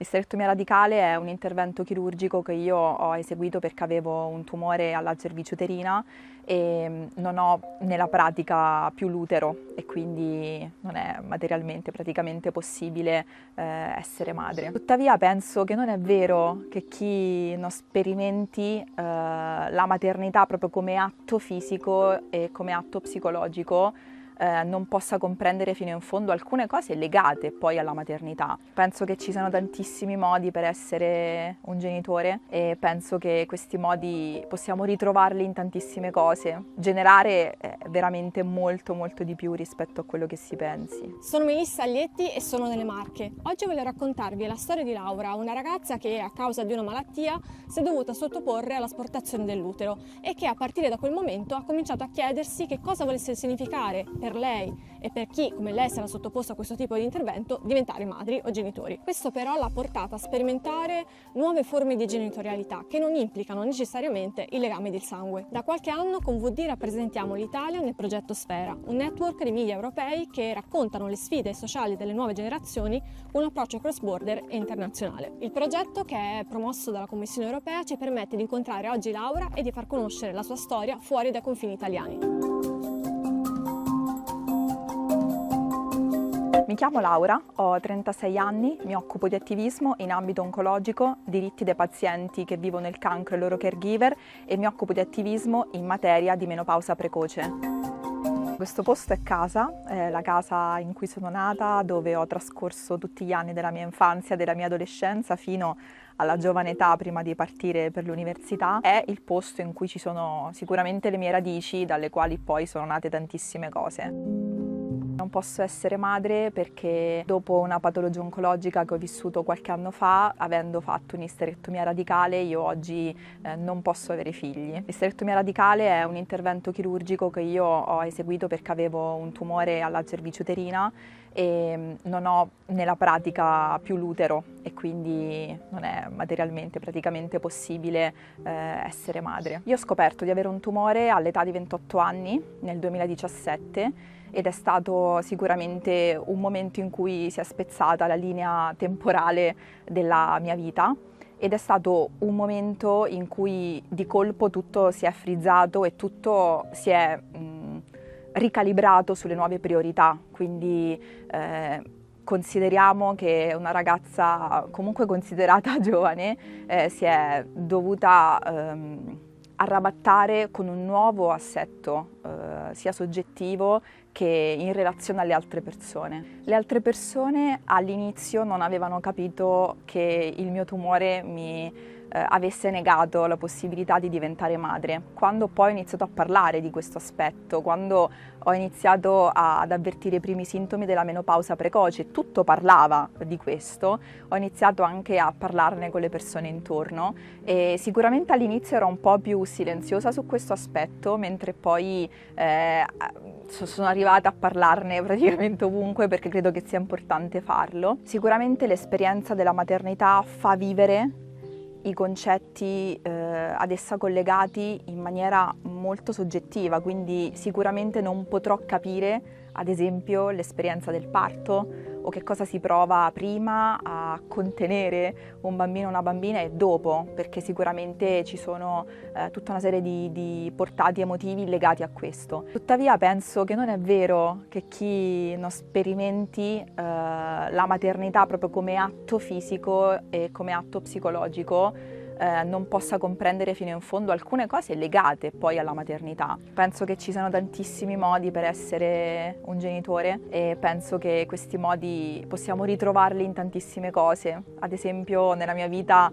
L'isterectomia radicale è un intervento chirurgico che io ho eseguito perché avevo un tumore alla cervice uterina e non ho nella pratica più l'utero e quindi non è materialmente praticamente possibile essere madre. Tuttavia penso che non è vero che chi non sperimenti la maternità proprio come atto fisico e come atto psicologico non possa comprendere fino in fondo alcune cose legate poi alla maternità. Penso che ci siano tantissimi modi per essere un genitore e penso che questi modi possiamo ritrovarli in tantissime cose. Generare veramente molto di più rispetto a quello che si pensi. Sono Melissa Aglietti e sono nelle Marche. Oggi voglio raccontarvi la storia di Laura, una ragazza che a causa di una malattia si è dovuta sottoporre all'asportazione dell'utero e che a partire da quel momento ha cominciato a chiedersi che cosa volesse significare per lei e per chi come lei sarà sottoposto a questo tipo di intervento diventare madri o genitori. Questo però l'ha portata a sperimentare nuove forme di genitorialità che non implicano necessariamente il legame del sangue. Da qualche anno con VD rappresentiamo l'Italia nel progetto Sfera, un network di media europei che raccontano le sfide sociali delle nuove generazioni con un approccio cross-border e internazionale. Il progetto, che è promosso dalla Commissione europea, ci permette di incontrare oggi Laura e di far conoscere la sua storia fuori dai confini italiani. Mi chiamo Laura, ho 36 anni, mi occupo di attivismo in ambito oncologico, diritti dei pazienti che vivono il cancro e i loro caregiver e mi occupo di attivismo in materia di menopausa precoce. Questo posto è casa, è la casa in cui sono nata, dove ho trascorso tutti gli anni della mia infanzia, della mia adolescenza fino alla giovane età prima di partire per l'università. È il posto in cui ci sono sicuramente le mie radici, dalle quali poi sono nate tantissime cose. Non posso essere madre perché dopo una patologia oncologica che ho vissuto qualche anno fa, avendo fatto un'isterectomia radicale, io oggi non posso avere figli. L'isterectomia radicale è un intervento chirurgico che io ho eseguito perché avevo un tumore alla cervice uterina e non ho nella pratica più l'utero e quindi non è materialmente praticamente possibile essere madre. Io ho scoperto di avere un tumore all'età di 28 anni nel 2017 ed è stato sicuramente un momento in cui si è spezzata la linea temporale della mia vita ed è stato un momento in cui di colpo tutto si è frizzato e tutto si è ricalibrato sulle nuove priorità, quindi consideriamo che una ragazza comunque considerata giovane si è dovuta arrabattare con un nuovo assetto sia soggettivo che in relazione alle altre persone. Le altre persone all'inizio non avevano capito che il mio tumore mi avesse negato la possibilità di diventare madre. Quando poi ho iniziato a parlare di questo aspetto, quando ho iniziato ad avvertire i primi sintomi della menopausa precoce, tutto parlava di questo, ho iniziato anche a parlarne con le persone intorno e sicuramente all'inizio ero un po' più silenziosa su questo aspetto, mentre poi sono arrivata a parlarne praticamente ovunque perché credo che sia importante farlo. Sicuramente l'esperienza della maternità fa vivere i concetti ad essa collegati in maniera molto soggettiva, quindi sicuramente non potrò capire ad esempio l'esperienza del parto o che cosa si prova prima a contenere un bambino o una bambina e dopo, perché sicuramente ci sono tutta una serie di portati emotivi legati a questo. Tuttavia penso che non è vero che chi non sperimenti la maternità proprio come atto fisico e come atto psicologico non possa comprendere fino in fondo alcune cose legate poi alla maternità. Penso che ci siano tantissimi modi per essere un genitore e penso che questi modi possiamo ritrovarli in tantissime cose. Ad esempio nella mia vita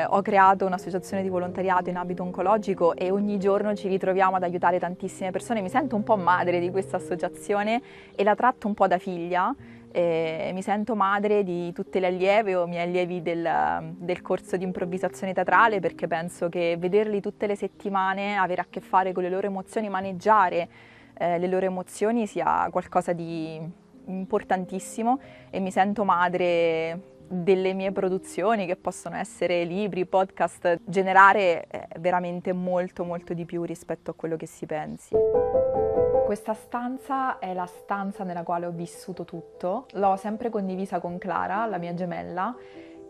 ho creato un'associazione di volontariato in ambito oncologico e ogni giorno ci ritroviamo ad aiutare tantissime persone. Mi sento un po' madre di questa associazione e la tratto un po' da figlia. Mi sento madre di tutte le allieve o miei allievi del corso di improvvisazione teatrale perché penso che vederli tutte le settimane, avere a che fare con le loro emozioni, maneggiare le loro emozioni sia qualcosa di importantissimo e mi sento madre delle mie produzioni che possono essere libri, podcast, generare veramente molto di più rispetto a quello che si pensi. Questa stanza è la stanza nella quale ho vissuto tutto, l'ho sempre condivisa con Clara, la mia gemella,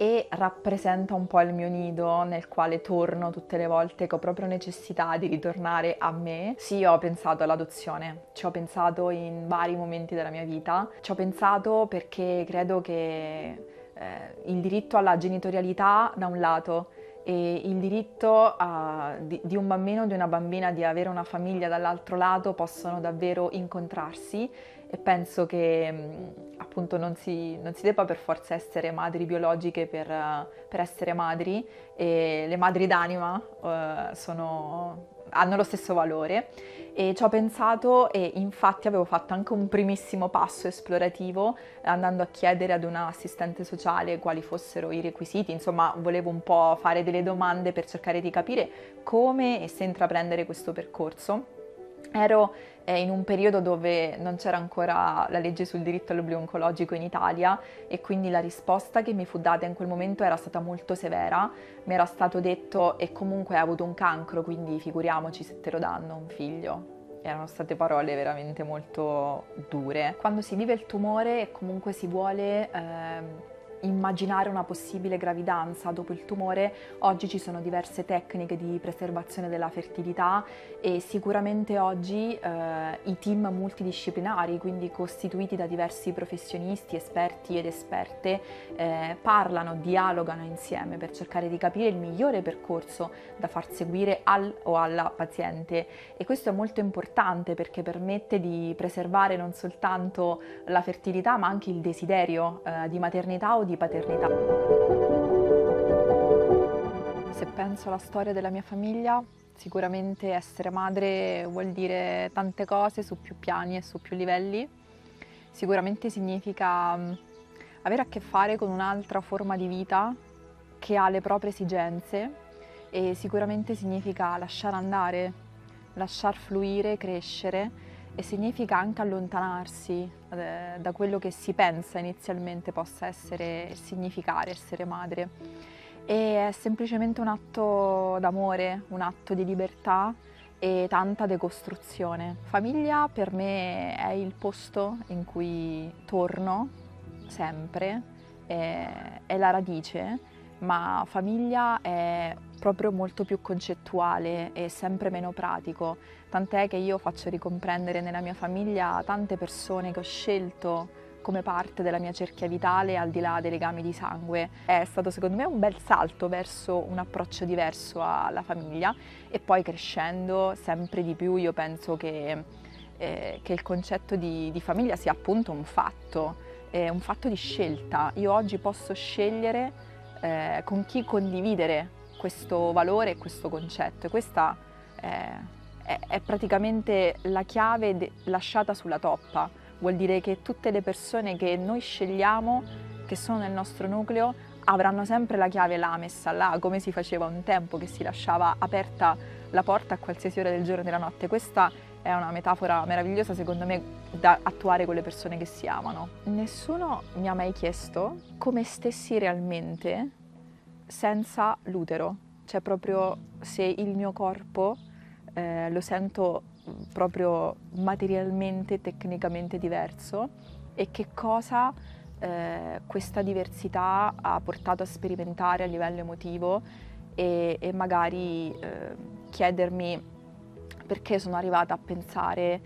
e rappresenta un po' il mio nido nel quale torno tutte le volte che ho proprio necessità di ritornare a me. Sì, ho pensato all'adozione, ci ho pensato in vari momenti della mia vita, ci ho pensato perché credo che il diritto alla genitorialità da un lato e il diritto di un bambino o di una bambina di avere una famiglia dall'altro lato possono davvero incontrarsi, e penso che appunto non si debba per forza essere madri biologiche per essere madri, e le madri d'anima hanno lo stesso valore. E ci ho pensato, e infatti avevo fatto anche un primissimo passo esplorativo andando a chiedere ad una assistente sociale quali fossero i requisiti. Insomma, volevo un po' fare delle domande per cercare di capire come e se intraprendere questo percorso. Ero in un periodo dove non c'era ancora la legge sul diritto all'oblio oncologico in Italia, e quindi la risposta che mi fu data in quel momento era stata molto severa. Mi era stato detto: e comunque hai avuto un cancro, quindi figuriamoci se te lo danno un figlio. Erano state parole veramente molto dure. Quando si vive il tumore e comunque si vuole immaginare una possibile gravidanza dopo il tumore, oggi ci sono diverse tecniche di preservazione della fertilità, e sicuramente oggi i team multidisciplinari, quindi costituiti da diversi professionisti, esperti ed esperte, parlano, dialogano insieme per cercare di capire il migliore percorso da far seguire al o alla paziente, e questo è molto importante perché permette di preservare non soltanto la fertilità ma anche il desiderio di maternità o di paternità. Se penso alla storia della mia famiglia, sicuramente essere madre vuol dire tante cose su più piani e su più livelli. Sicuramente significa avere a che fare con un'altra forma di vita che ha le proprie esigenze, e sicuramente significa lasciare andare, lasciar fluire, crescere, e significa anche allontanarsi da quello che si pensa inizialmente possa essere significare essere madre. E è semplicemente un atto d'amore, un atto di libertà e tanta decostruzione. Famiglia per me è il posto in cui torno sempre, è la radice, ma famiglia è proprio molto più concettuale e sempre meno pratico, tant'è che io faccio ricomprendere nella mia famiglia tante persone che ho scelto come parte della mia cerchia vitale al di là dei legami di sangue. È stato secondo me un bel salto verso un approccio diverso alla famiglia, e poi crescendo sempre di più io penso che il concetto di famiglia sia appunto un fatto di scelta. Io oggi posso scegliere con chi condividere questo valore e questo concetto, e questa è praticamente la chiave lasciata sulla toppa. Vuol dire che tutte le persone che noi scegliamo, che sono nel nostro nucleo, avranno sempre la chiave là, messa là, come si faceva un tempo, che si lasciava aperta la porta a qualsiasi ora del giorno e della notte. Questa è una metafora meravigliosa secondo me da attuare con le persone che si amano. Nessuno mi ha mai chiesto come stessi realmente senza l'utero, cioè proprio se il mio corpo lo sento proprio materialmente, tecnicamente diverso, e che cosa questa diversità ha portato a sperimentare a livello emotivo, e magari chiedermi perché sono arrivata a pensare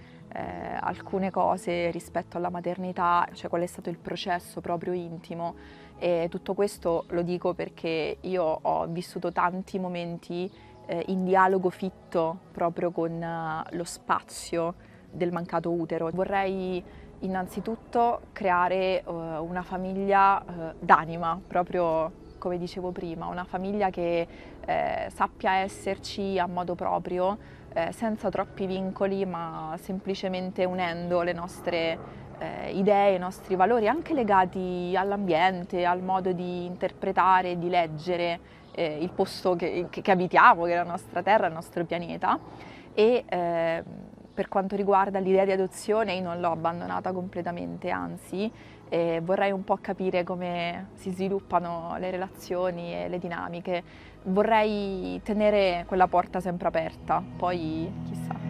alcune cose rispetto alla maternità, cioè qual è stato il processo proprio intimo. E tutto questo lo dico perché io ho vissuto tanti momenti in dialogo fitto proprio con lo spazio del mancato utero. Vorrei innanzitutto creare una famiglia d'anima, proprio come dicevo prima, una famiglia che sappia esserci a modo proprio, senza troppi vincoli, ma semplicemente unendo le nostre idee, i nostri valori, anche legati all'ambiente, al modo di interpretare, di leggere il posto che abitiamo, che è la nostra terra, il nostro pianeta. E per quanto riguarda l'idea di adozione, io non l'ho abbandonata completamente, anzi vorrei un po' capire come si sviluppano le relazioni e le dinamiche. Vorrei tenere quella porta sempre aperta, poi chissà.